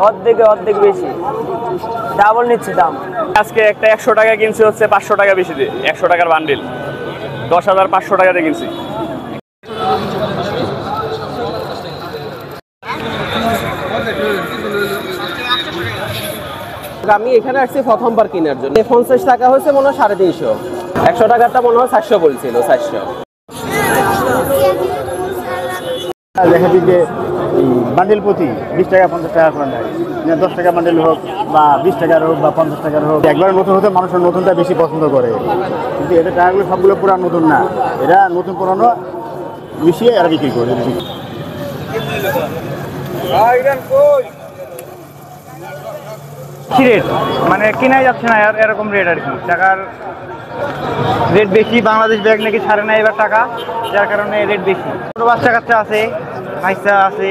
অর্ধেক বেশি, ডাবল নিচ্ছে দাম। আজকে একটা 100 টাকা কিনছি, হচ্ছে 500 টাকা বেশি দিয়ে, 100 টাকার বান্ডিল 10,500 টাকাতে কিনছি। আমি এখানে আসছি প্রথমবার কেনার জন্য। 50 টাকা হচ্ছে মনে হয় 350, 100 টাকারটা মনে হয় 400 বলছিল, 400। দেখা যায় যে বান্ডেল প্রতি 20 টাকা 50 টাকা করে নেয়, 10 টাকা বান্ডেল হোক বা 20 টাকার হোক বা 50 টাকার হোক। একবার নতুন হতে মানুষের নতুনটা বেশি পছন্দ করে, কিন্তু এটা টাকাগুলো সবগুলো পুরো নতুন না, এরা নতুন পুরানো মিশিয়ে এরা বিক্রি করে। কি রেট মানে কেনাই যাচ্ছে না আর এরকম রেট আর কি, টাকার রেট বেশি। বাংলাদেশ ব্যাগ নাকি ছাড়ে না এবার টাকা, যার কারণে রেট বেশি। ছোটো বাচ্চা কাচ্চা আছে, ভাইসা আছে,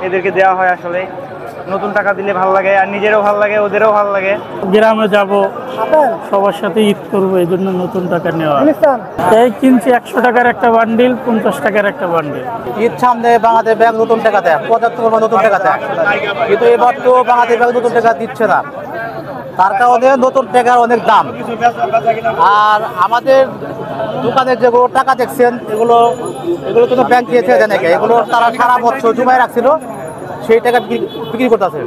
এদেরকে দেওয়া হয়। আসলে নতুন টাকা দিলে ভালো লাগে, আর নিজেরও ভালো লাগে, ওদেরও ভালো লাগে। গ্রামে যাব, সবার সাথে ঈদ করবো, এই জন্য নতুন টাকা নেওয়া। এই কিনছি 100 টাকার একটা বান্ডিল, 50 টাকার একটা বান্ডিল। ঈদ সামনে বাংলাদেশ ব্যাংক নতুন টাকা দেয়, 75 নতুন টাকা দেয়, কিন্তু এবার তো বাংলাদেশ ব্যাংক নতুন টাকা দিচ্ছে না, তার কারণে নতুন টাকার অনেক দাম। আর আমাদের দোকানের যেগুলো টাকা দেখছেন, এগুলো তো ব্যাংক দিয়েছে নাকি, এগুলো তারা সারা বছর জমায় রাখছিল, সেই টাকা বিক্রি করতেছে।